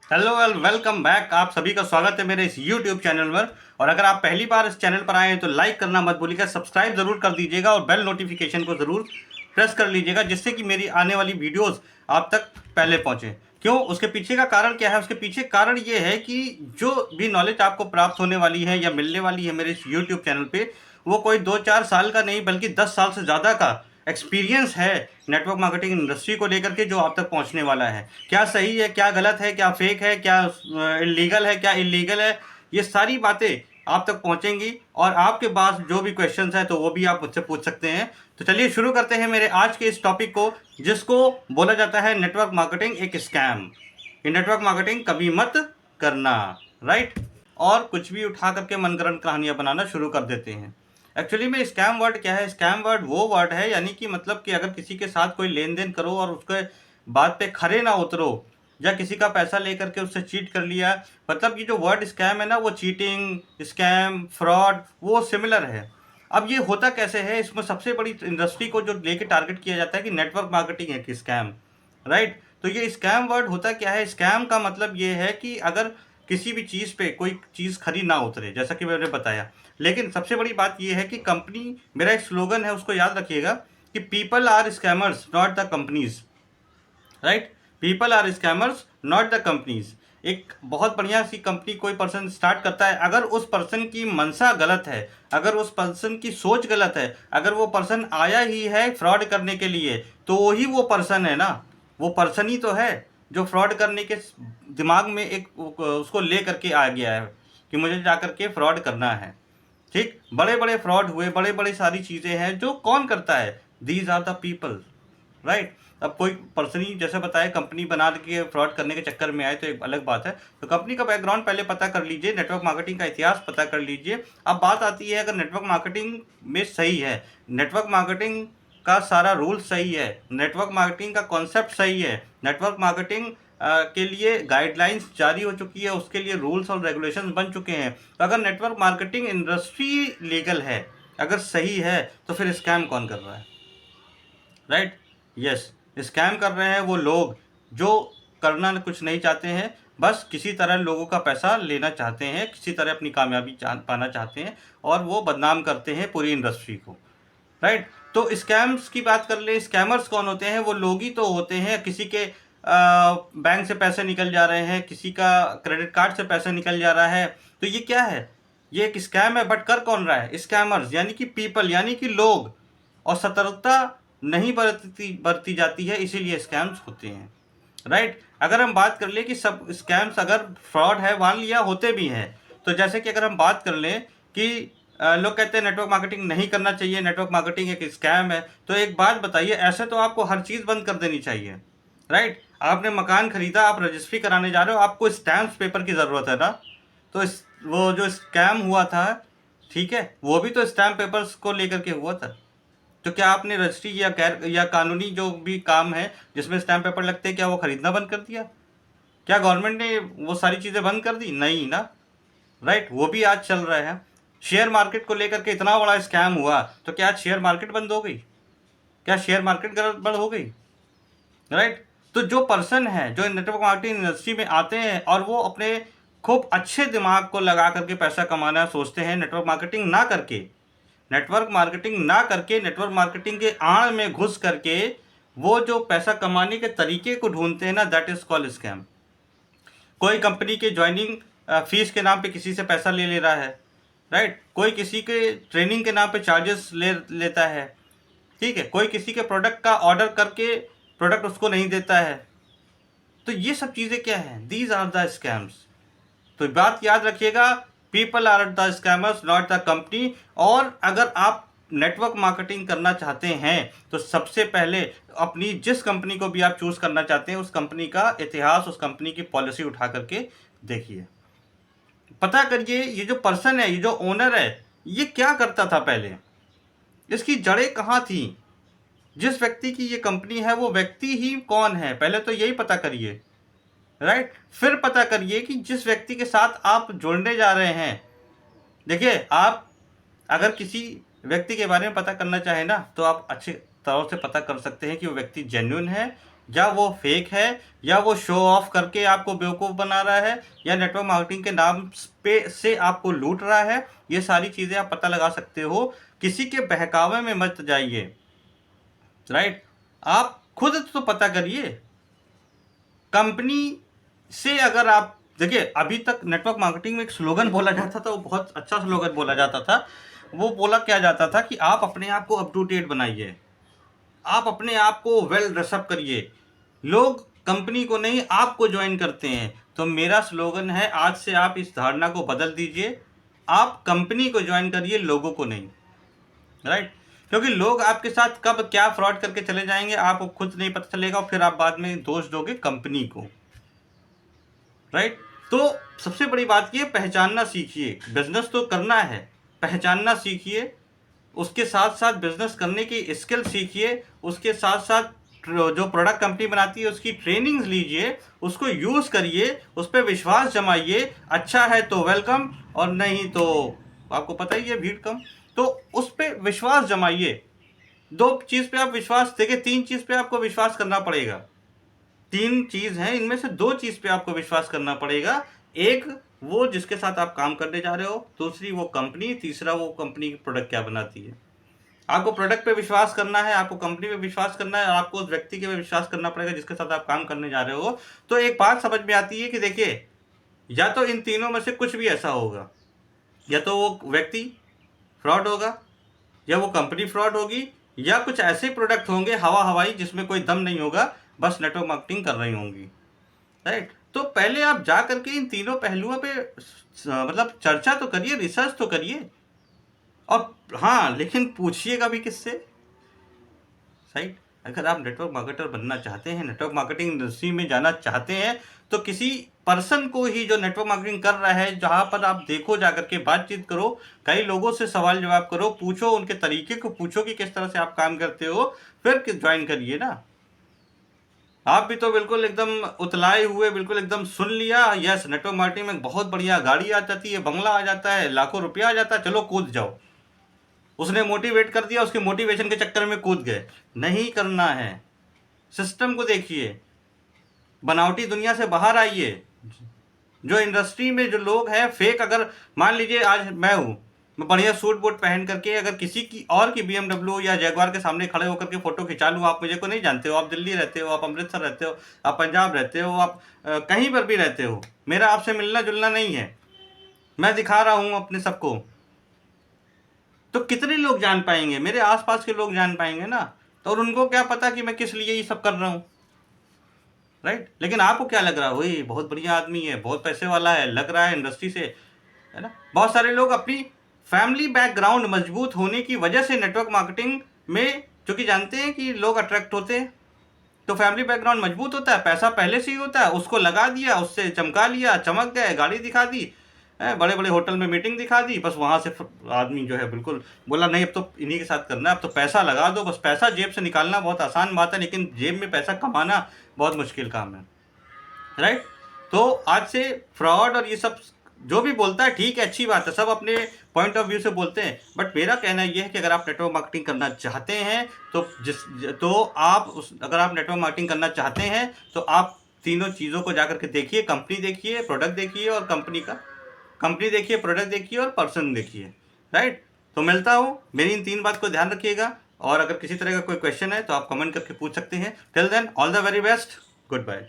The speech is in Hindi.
Hello welcome back. आप सभी का स्वागत है मेरे इस यूट्यूब चैनल पर। और अगर आप पहली बार इस चैनल पर आए हैं तो लाइक करना मत भूलिएगा, सब्सक्राइब ज़रूर कर दीजिएगा और बेल नोटिफिकेशन को ज़रूर प्रेस कर लीजिएगा, जिससे कि मेरी आने वाली वीडियोस आप तक पहले पहुंचे। क्यों? उसके पीछे का कारण क्या है? उसके पीछे कारण ये है कि जो भी नॉलेज आपको प्राप्त होने वाली है या मिलने वाली है मेरे इस यूट्यूब चैनल पर, वो कोई 2-4 साल का नहीं बल्कि 10 साल से ज़्यादा का एक्सपीरियंस है नेटवर्क मार्केटिंग इंडस्ट्री को लेकर के, जो आप तक पहुंचने वाला है। क्या सही है, क्या गलत है, क्या फेक है, क्या इलीगल है, क्या इलीगल है, ये सारी बातें आप तक पहुंचेंगी। और आपके पास जो भी क्वेश्चंस है तो वो भी आप मुझसे पूछ सकते हैं। तो चलिए शुरू करते हैं मेरे आज के इस टॉपिक को, जिसको बोला जाता है नेटवर्क मार्केटिंग एक स्कैम। ये नेटवर्क मार्केटिंग कभी मत करना, राइट। और कुछ भी उठा करके मनगढ़ंत कहानियां बनाना शुरू कर देते हैं। एक्चुअली में स्कैम वर्ड क्या है? स्कैम वर्ड वो वर्ड है, यानी कि मतलब कि अगर किसी के साथ कोई लेन देन करो और उसके बात पे खरे ना उतरो, या किसी का पैसा लेकर के उससे चीट कर लिया, मतलब ये जो वर्ड स्कैम है ना, वो चीटिंग, स्कैम, फ्रॉड, वो सिमिलर है। अब ये होता कैसे है? इसमें सबसे बड़ी इंडस्ट्री को जो लेके टारगेट किया जाता है कि नेटवर्क मार्केटिंग है कि स्कैम, राइट। तो ये स्कैम वर्ड होता क्या है? स्कैम का मतलब ये है कि अगर किसी भी चीज़ पे कोई चीज़ खरी ना उतरे, जैसा कि मैंने बताया। लेकिन सबसे बड़ी बात यह है कि कंपनी, मेरा एक स्लोगन है उसको याद रखिएगा कि people are scammers not the companies, right. People are scammers not the companies. एक बहुत बढ़िया सी कंपनी कोई पर्सन स्टार्ट करता है, अगर उस पर्सन की मंशा गलत है, अगर उस पर्सन की सोच गलत है, अगर वो पर्सन आया ही है फ्रॉड करने के लिए, तो वही वो पर्सन है ना, वो पर्सन ही तो है जो फ्रॉड करने के दिमाग में एक उसको ले करके आ गया है कि मुझे जा करके फ्रॉड करना है। ठीक, बड़े बड़े फ्रॉड हुए, बड़े बड़े सारी चीज़ें हैं जो कौन करता है? These are the people, right. अब कोई पर्सन ही जैसे बताया कंपनी बना के फ्रॉड करने के चक्कर में आए तो एक अलग बात है। तो कंपनी का बैकग्राउंड पहले पता कर लीजिए, नेटवर्क मार्केटिंग का इतिहास पता कर लीजिए। अब बात आती है, अगर नेटवर्क मार्केटिंग में सही है, नेटवर्क मार्केटिंग का सारा रूल सही है, नेटवर्क मार्केटिंग का कॉन्सेप्ट सही है, नेटवर्क मार्केटिंग के लिए गाइडलाइंस जारी हो चुकी है, उसके लिए रूल्स और रेगुलेशंस बन चुके हैं। तो अगर नेटवर्क मार्केटिंग इंडस्ट्री लीगल है, अगर सही है, तो फिर स्कैम कौन कर रहा है? Right, yes. स्कैम कर रहे हैं वो लोग जो करना कुछ नहीं चाहते हैं, बस किसी तरह लोगों का पैसा लेना चाहते हैं, किसी तरह अपनी कामयाबी पाना चाहते हैं, और वो बदनाम करते हैं पूरी इंडस्ट्री को, राइट। तो स्कैम्स की बात कर ले, स्कैमर्स कौन होते हैं? वो लोग ही तो होते हैं, किसी के बैंक से पैसे निकल जा रहे हैं, किसी का क्रेडिट कार्ड से पैसा निकल जा रहा है, तो ये क्या है? ये एक स्कैम है। बट कर कौन रहा है? स्कैमर्स, यानी कि पीपल, यानी कि लोग। और सतर्कता नहीं बरती जाती है, इसीलिए स्कैम्स होते हैं, राइट। अगर हम बात कर ले कि सब स्कैम्स अगर फ्रॉड है, मान लिया होते भी हैं, तो जैसे कि अगर हम बात कर लें कि लोग कहते हैं नेटवर्क मार्केटिंग नहीं करना चाहिए, नेटवर्क मार्केटिंग एक स्कैम है, तो एक बात बताइए, ऐसे तो आपको हर चीज़ बंद कर देनी चाहिए, राइट। आपने मकान खरीदा, आप रजिस्ट्री कराने जा रहे हो, आपको स्टैम्प पेपर की ज़रूरत है ना। तो वो जो स्कैम हुआ था, ठीक है, वो भी तो स्टैम्प पेपर्स को लेकर के हुआ था। तो क्या आपने रजिस्ट्री या कानूनी जो भी काम है जिसमें स्टैम्प पेपर लगते हैं, क्या वो खरीदना बंद कर दिया? क्या गवर्नमेंट ने वो सारी चीज़ें बंद कर दी? नहीं ना, राइट। वो भी आज चल रहा है। शेयर मार्केट को लेकर के इतना बड़ा स्कैम हुआ, तो क्या आज शेयर मार्केट बंद हो गई? क्या शेयर मार्केट गड़बड़ हो गई? राइट। तो जो पर्सन है जो नेटवर्क मार्केटिंग इंडस्ट्री में आते हैं और वो अपने खूब अच्छे दिमाग को लगा करके पैसा कमाना सोचते हैं, नेटवर्क मार्केटिंग ना करके, नेटवर्क मार्केटिंग के आड़ में घुस करके वो जो पैसा कमाने के तरीके को ढूंढते हैं ना, दैट इज कॉल्ड स्कैम। कोई कंपनी के ज्वाइनिंग फीस के नाम पे किसी से पैसा ले ले रहा है, राइट। कोई किसी के ट्रेनिंग के नाम पे चार्जेस लेता है, ठीक है। कोई किसी के प्रोडक्ट का ऑर्डर करके प्रोडक्ट उसको नहीं देता है। तो ये सब चीज़ें क्या है? These are the scams. तो बात याद रखिएगा, people are the scammers not the company. और अगर आप नेटवर्क मार्केटिंग करना चाहते हैं तो सबसे पहले अपनी जिस कंपनी को भी आप चूज करना चाहते हैं, उस कंपनी का इतिहास, उस कंपनी की पॉलिसी उठा करके देखिए, पता करिए ये जो पर्सन है, ये जो ओनर है, ये क्या करता था पहले, इसकी जड़ें कहाँ थी, जिस व्यक्ति की ये कंपनी है वो व्यक्ति ही कौन है, पहले तो यही पता करिए, राइट। फिर पता करिए कि जिस व्यक्ति के साथ आप जुड़ने जा रहे हैं, देखिए, आप अगर किसी व्यक्ति के बारे में पता करना चाहें ना, तो आप अच्छी तरह से पता कर सकते हैं कि वो व्यक्ति जेन्युइन है या वो फेक है, या वो शो ऑफ करके आपको बेवकूफ़ बना रहा है, या नेटवर्क मार्केटिंग के नाम पे से आपको लूट रहा है। ये सारी चीज़ें आप पता लगा सकते हो। किसी के बहकावे में मत जाइए, राइट। आप खुद तो पता करिए। कंपनी से अगर आप देखिए, अभी तक नेटवर्क मार्केटिंग में एक स्लोगन बोला जाता था, वो बहुत अच्छा स्लोगन बोला जाता था। वो बोला क्या जाता था कि आप अपने आप को अप टू डेट बनाइए, आप अपने आप को वेल ड्रेसअप करिए। लोग कंपनी को नहीं, आपको ज्वाइन करते हैं। तो मेरा स्लोगन है, आज से आप इस धारणा को बदल दीजिए। आप कंपनी को ज्वाइन करिए, लोगों को नहीं, राइट। क्योंकि लोग आपके साथ कब क्या फ्रॉड करके चले जाएंगे आपको खुद नहीं पता चलेगा, और फिर आप बाद में दोष दोगे कंपनी को, राइट। तो सबसे बड़ी बात ये, पहचानना सीखिए। बिजनेस तो करना है, पहचानना सीखिए। उसके साथ साथ बिजनेस करने की स्किल सीखिए। उसके साथ साथ जो प्रोडक्ट कंपनी बनाती है उसकी ट्रेनिंग्स लीजिए, उसको यूज़ करिए, उस पर विश्वास जमाइए। अच्छा है तो वेलकम, और नहीं तो आपको पता ही है, भीड़ कम। तो उस पर विश्वास जमाइए। दो चीज़ पे आप विश्वास, देखिए 3 चीज़ पे आपको विश्वास करना पड़ेगा। 3 चीज़ हैं, इनमें से 2 चीज़ पे आपको विश्वास करना पड़ेगा। एक वो जिसके साथ आप काम करने जा रहे हो, दूसरी वो कंपनी, तीसरा वो कंपनी की प्रोडक्ट क्या बनाती है। आपको प्रोडक्ट पे विश्वास करना है, आपको कंपनी पे विश्वास करना है, और आपको उस व्यक्ति के पे विश्वास करना पड़ेगा जिसके साथ आप काम करने जा रहे हो। तो एक बात समझ में आती है कि देखिए, या तो इन तीनों में से कुछ भी ऐसा होगा, या तो वो व्यक्ति फ्रॉड होगा, या वो कंपनी फ्रॉड होगी, या कुछ ऐसे प्रोडक्ट होंगे हवा हवाई जिसमें कोई दम नहीं होगा, बस नेटवर्क मार्केटिंग कर रही होंगी, राइट। तो पहले आप जा करके इन तीनों पहलुओं पे मतलब चर्चा तो करिए, रिसर्च तो करिए, और हाँ, लेकिन पूछिएगा भी किससे, राइट। अगर आप नेटवर्क मार्केटर बनना चाहते हैं, नेटवर्क मार्केटिंग इंडस्ट्री में जाना चाहते हैं, तो किसी पर्सन को ही जो नेटवर्क मार्केटिंग कर रहा है, जहाँ पर आप देखो, जाकर के बातचीत करो, कई लोगों से सवाल जवाब करो, पूछो, उनके तरीके को पूछो कि किस तरह से आप काम करते हो, फिर ज्वाइन करिए ना। आप भी तो बिल्कुल एकदम उतलाए हुए, बिल्कुल एकदम सुन लिया, यस नेटवर्क मार्केटिंग में बहुत बढ़िया गाड़ी आ जाती है, बंगला आ जाता है, लाखों रुपया आ जाता है, चलो कूद जाओ। उसने मोटिवेट कर दिया, उसके मोटिवेशन के चक्कर में कूद गए। नहीं करना है। सिस्टम को देखिए, बनावटी दुनिया से बाहर आइए। जो इंडस्ट्री में जो लोग हैं फेक, अगर मान लीजिए आज मैं बढ़िया सूट बूट पहन करके अगर किसी की और की BMW या जैगवार के सामने खड़े होकर के फोटो खिंचा लूँ, आप मुझे को नहीं जानते हो, आप दिल्ली रहते हो, आप अमृतसर रहते हो, आप पंजाब रहते हो, आप कहीं पर भी रहते हो, मेरा आपसे मिलना जुलना नहीं है, मैं दिखा रहा हूँ अपने सबको, तो कितने लोग जान पाएंगे, मेरे आसपास के लोग जान पाएंगे ना। तो और उनको क्या पता कि मैं किस लिए ये सब कर रहा हूँ, राइट। लेकिन आपको क्या लग रहा है, वही बहुत बढ़िया आदमी है, बहुत पैसे वाला है, लग रहा है इंडस्ट्री से, है ना। बहुत सारे लोग अपनी फैमिली बैकग्राउंड मजबूत होने की वजह से नेटवर्क मार्केटिंग में, क्योंकि जानते हैं कि लोग अट्रैक्ट होते हैं, तो फैमिली बैकग्राउंड मजबूत होता है, पैसा पहले से ही होता है, उसको लगा दिया, उससे चमका लिया, चमक गए, गाड़ी दिखा दी, बड़े बड़े होटल में मीटिंग दिखा दी, बस वहाँ से आदमी जो है बिल्कुल बोला नहीं अब तो इन्हीं के साथ करना है, अब तो पैसा लगा दो बस। पैसा जेब से निकालना बहुत आसान बात है, लेकिन जेब में पैसा कमाना बहुत मुश्किल काम है, राइट। तो आज से फ्रॉड और ये सब जो भी बोलता है ठीक है, अच्छी बात है, सब अपने पॉइंट ऑफ व्यू से बोलते हैं, बट मेरा कहना ये है कि अगर आप नेटवर्क मार्केटिंग करना चाहते हैं तो अगर आप नेटवर्क मार्केटिंग करना चाहते हैं तो आप तीनों चीज़ों को जाकर के देखिए, कंपनी देखिए, प्रोडक्ट देखिए, और कंपनी देखिए, प्रोडक्ट देखिए, और पर्सन देखिए, राइट। तो मिलता हूँ, मेरी इन 3 बात को ध्यान रखिएगा, और अगर किसी तरह का कोई क्वेश्चन है तो आप कमेंट करके पूछ सकते हैं। Till then all the very best, good bye.